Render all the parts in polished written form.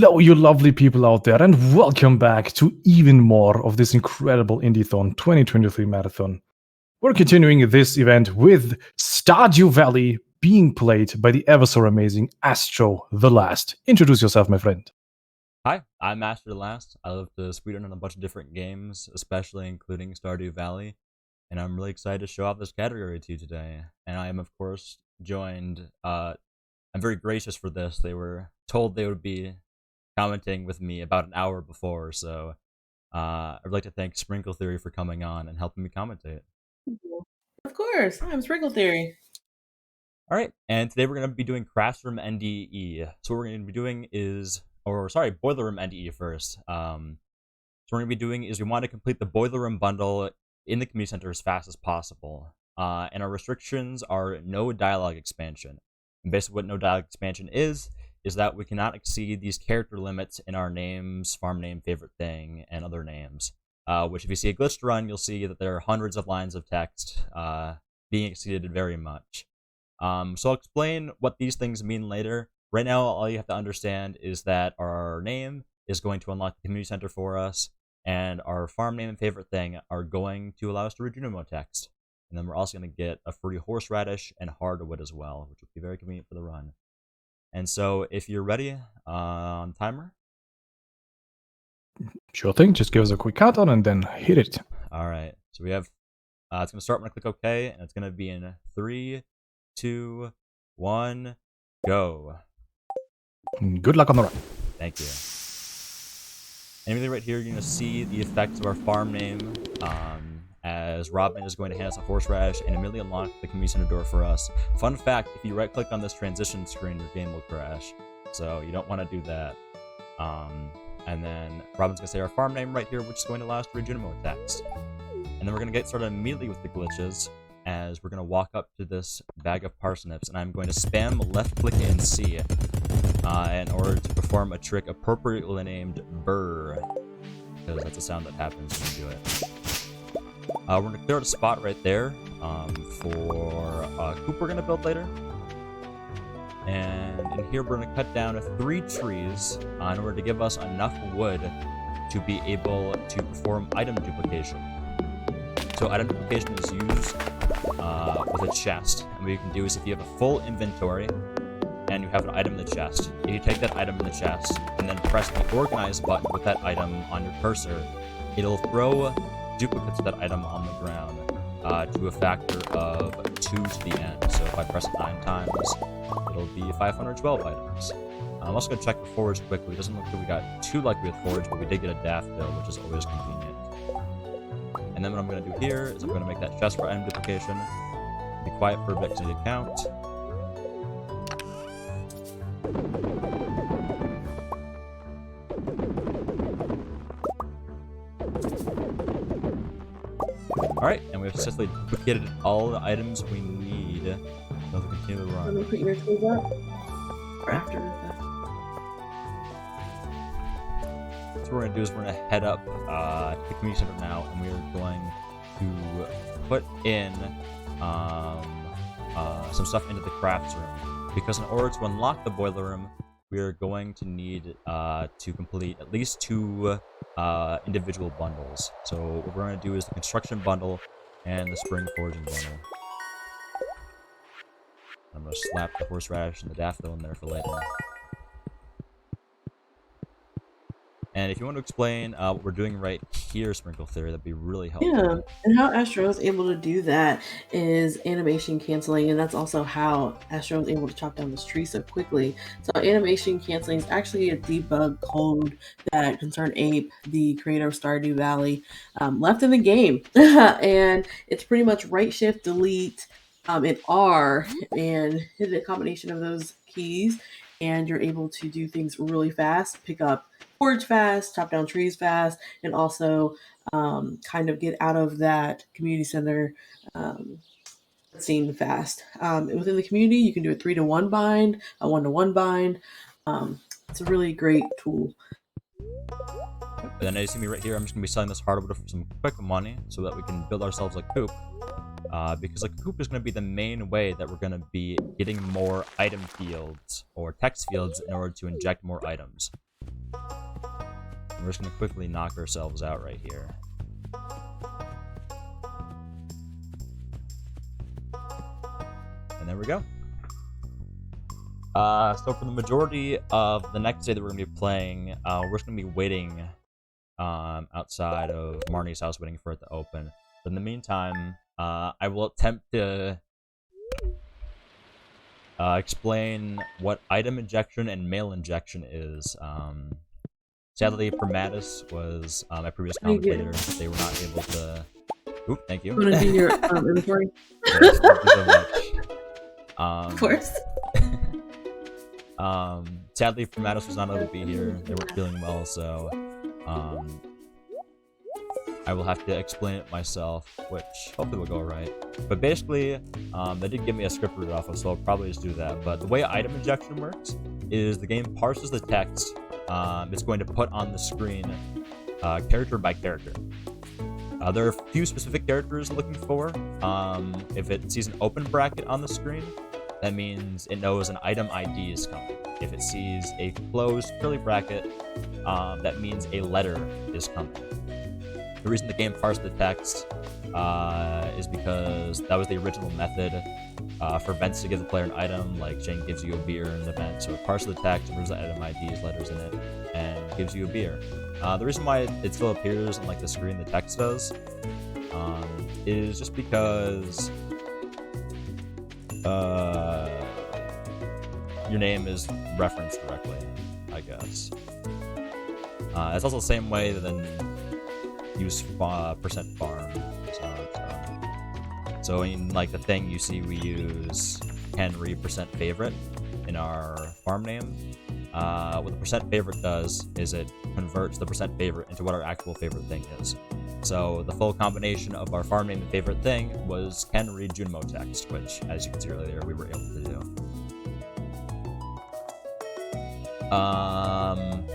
Hello, you lovely people out there, and welcome back to even more of this incredible Indiethon 2023 marathon. We're continuing this event with Stardew Valley being played by the ever so amazing AstroTheLast. Introduce yourself, my friend. Hi, I'm AstroTheLast. I love to speedrun on a bunch of different games, especially including Stardew Valley, and I'm really excited to show off this category to you today. And I am, of course, joined. I'm very gracious for this. They were told they would be commenting with me about an hour before, so I'd like to thank Sprinkle Theory for coming on and helping me commentate. Of course, I'm Sprinkle Theory. All right, and today we're going to be doing Crash Room NDE. So what we're going to be doing is, Boiler Room NDE first. So what we're going to be doing is we want to complete the Boiler Room bundle in the community center as fast as possible. And our restrictions are no dialogue expansion. And basically what no dialogue expansion is that we cannot exceed these character limits in our names, farm name, favorite thing, and other names. Which if you see a glitched run, you'll see that there are hundreds of lines of text being exceeded very much. So I'll explain what these things mean later. Right now, all you have to understand is that our name is going to unlock the community center for us, and our farm name and favorite thing are going to allow us to read Unimo text. And then we're also going to get a free horseradish and hardwood as well, which will be very convenient for the run. And so if you're ready on timer. Sure thing, just give us a quick countdown and then hit it. All right, so we have, it's going to start when I click OK, and it's going to be in 3, 2, 1, go. Good luck on the run. Thank you. And immediately right here, you're going to see the effects of our farm name, as Robin is going to hand us a horseradish and immediately unlock the community center door for us. Fun fact, if you right-click on this transition screen, your game will crash. So you don't want to do that. And then Robin's going to say our farm name right here, which is going to allow us to read Unimo text. And then we're going to get started immediately with the glitches, as we're going to walk up to this bag of parsnips, and I'm going to spam left-click and C in order to perform a trick appropriately named Burr, because that's a sound that happens when you do it. We're going to clear out a spot right there for a coop we're going to build later. And in here, we're going to cut down 3 trees in order to give us enough wood to be able to perform item duplication. So item duplication is used with a chest. And what you can do is if you have a full inventory and you have an item in the chest, if you take that item in the chest and then press the organize button with that item on your cursor, it'll throw duplicates of that item on the ground to a factor of 2 to the end. So if I press it 9 times, it'll be 512 items. I'm also going to check the forage quickly. It doesn't look like we got too lucky with forage, but we did get a daffodil, which is always convenient. And then what I'm going to do here is I'm going to make that chest for item duplication. Be quiet for a bit to count. Alright, and we've successfully duplicated all the items we need to continue the run. Let me put your tools up. Or after that. So what we're going to do is we're going to head up to the community center now, and we are going to put in some stuff into the crafts room. Because in order to unlock the boiler room, we are going to need to complete at least 2 individual bundles. So what we're going to do is the construction bundle and the spring foraging bundle. I'm going to slap the horseradish and the daffodil in there for later. And if you want to explain what we're doing right here, Sprinkle Theory, that'd be really helpful. Yeah, and how Astro is able to do that is animation canceling, and that's also how Astro is able to chop down this tree so quickly. So animation canceling is actually a debug code that Concerned Ape, the creator of Stardew Valley, left in the game. And it's pretty much right shift, delete, and R, and hit a combination of those keys, and you're able to do things really fast, pick up forage fast, chop down trees fast, and also kind of get out of that community center scene fast. Within the community, you can do a 3-to-1 bind, a 1-to-1 bind. It's a really great tool. And then as you see me right here, I'm just going to be selling this hardwood for some quick money so that we can build ourselves a coop. Because a coop is going to be the main way that we're going to be getting more item fields or text fields in order to inject more items. We're just gonna quickly knock ourselves out right here. And there we go. So for the majority of the next day that we're gonna be playing, we're just gonna be waiting outside of Marnie's house, waiting for it to open. But in the meantime, I will attempt to explain what item injection and mail injection is. Sadly, for Mattis was my previous commentator. They were not able to. Oop, thank you. You want to do your inventory? Yes, thank you so much. Of course. Sadly, for Mattis was not able to be here. They weren't feeling well, so I will have to explain it myself, which hopefully will go alright. But basically, they did give me a script to read off of, so I'll probably just do that. But the way item injection works is the game parses the text it's going to put on the screen character by character. There are a few specific characters looking for. If it sees an open bracket on the screen, that means it knows an item ID is coming. If it sees a closed curly bracket, that means a letter is coming. The reason the game parsed the text is because that was the original method for events to give the player an item, like Shane gives you a beer in an event. So it parses the text, removes the item IDs, letters in it, and gives you a beer. The reason why it still appears on like the screen, the text does, is just because your name is referenced directly, I guess. It's also the same way that then use percent farm. So in like the thing you see, we use Henry percent favorite in our farm name. What the percent favorite does is it converts the percent favorite into what our actual favorite thing is. So the full combination of our farm name and favorite thing was Henry Junimo text, which, as you can see earlier, we were able to do.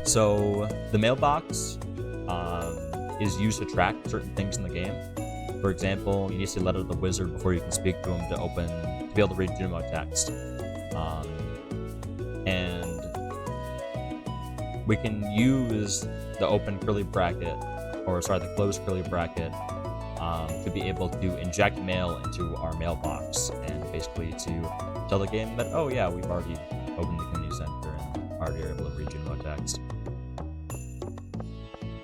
So the mailbox is used to track certain things in the game. For example, you need to say letter to the wizard before you can speak to him to be able to read Junimo text. And we can use the open curly bracket, the closed curly bracket, to be able to inject mail into our mailbox and basically to tell the game that, oh yeah, we've already opened the community center and already are able to read Junimo text.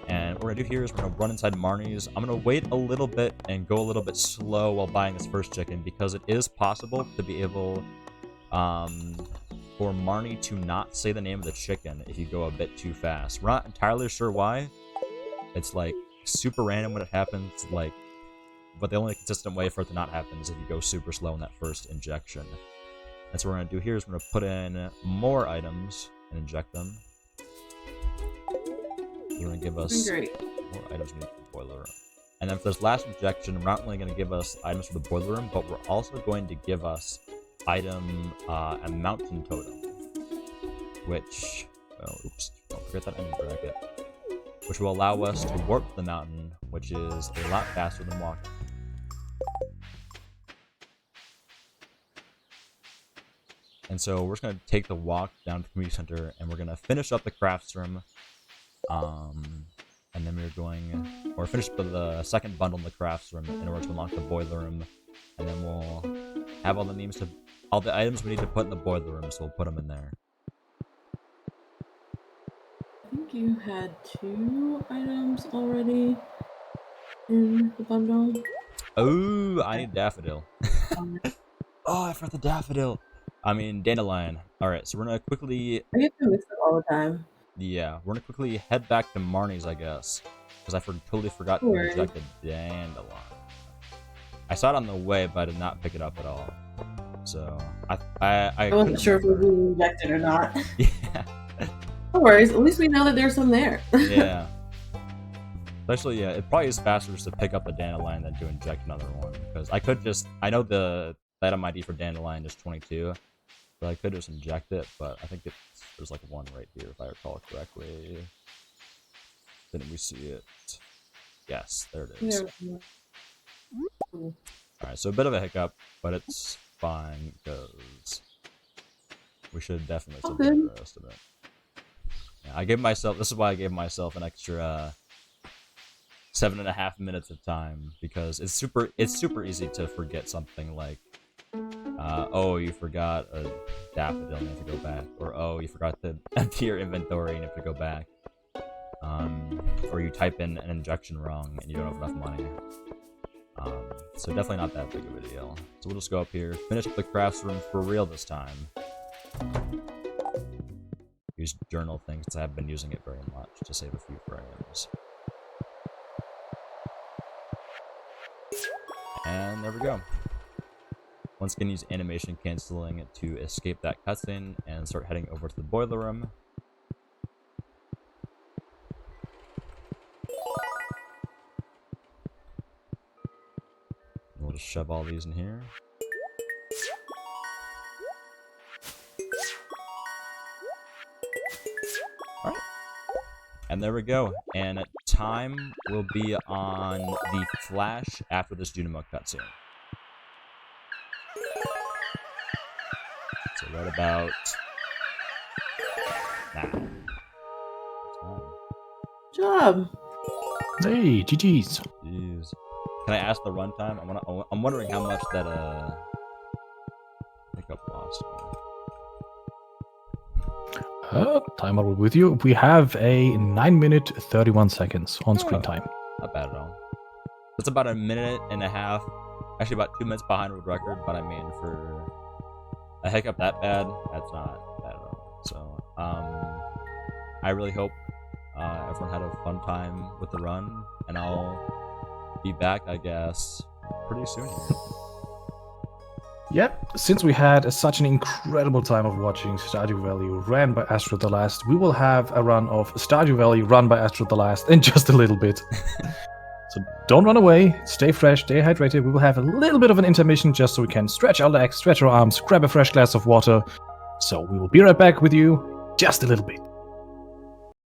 And what we're gonna do here is we're gonna run inside Marnie's. I'm gonna wait a little bit and go a little bit slow while buying this first chicken, because it is possible to be able for Marnie to not say the name of the chicken if you go a bit too fast. We're not entirely sure why. It's like super random when it happens, like, but the only consistent way for it to not happen is if you go super slow in that first injection. And so what we're gonna do here is we're gonna put in more items and inject them. They're gonna give us more items we need for the boiler room. And then for this last injection, we're not only gonna give us items for the boiler room, but we're also going to give us item a mountain totem, which, oops, don't forget that enemy bracket, which will allow us to warp the mountain, which is a lot faster than walking. And so we're just going to take the walk down to the community center, and we're going to finish up the crafts room, and then we're finished with the second bundle in the crafts room in order to unlock the boiler room, and then we'll have all the items we need to put in the boiler room, so we'll put them in there. I think you had 2 items already in the bundle. Oh, I need daffodil. Oh, I forgot the daffodil. I mean, dandelion. Alright, so we're gonna quickly... I get to mix them all the time. Yeah, we're gonna quickly head back to Marnie's, I guess. Because I totally forgot to inject the dandelion. I saw it on the way, but I did not pick it up at all. So, I wasn't sure if we were injected or not. Yeah. No worries, at least we know that there's some there. Yeah. Especially, yeah, it probably is faster just to pick up the dandelion than to inject another one. Because I could just... I know the item ID for dandelion is 22. But I could just inject it, but I think there's like one right here, if I recall correctly. Didn't we see it? Yes, there it is. Alright, so a bit of a hiccup, but it's fine, because we should definitely submit the rest of it. I gave myself. This is why I gave myself an extra 7.5 minutes of time, because it's super easy to forget something like, oh, you forgot a daffodil and you have to go back, or oh, you forgot to empty your inventory and you have to go back, or you type in an injection wrong and you don't have enough money. So definitely not that big of a deal. So we'll just go up here, finish up the crafts room for real this time. Use journal things, because I have been using it very much to save a few frames. And there we go. Once again, use animation canceling to escape that cutscene and start heading over to the boiler room. We'll just shove all these in here. Alright. And there we go. And time will be on the flash after this Junimo cutscene. So right about now. Good job. Hey, GG's. Jeez. Can I ask the runtime? I'm wondering how much that pickup lost. Timer will be with you. We have a 9 minute 31 seconds on screen time. Not bad at all. It's about a minute and a half. Actually, about 2 minutes behind world record. But I mean, for a hiccup that bad, that's not bad at all. So, I really hope everyone had a fun time with the run, and I'll be back, I guess, pretty soon here. Yep, since we had such an incredible time of watching Stardew Valley ran by AstroTheLast, we will have a run of Stardew Valley run by AstroTheLast in just a little bit. So don't run away, stay fresh, stay hydrated. We will have a little bit of an intermission just so we can stretch our legs, stretch our arms, grab a fresh glass of water. So we will be right back with you just a little bit.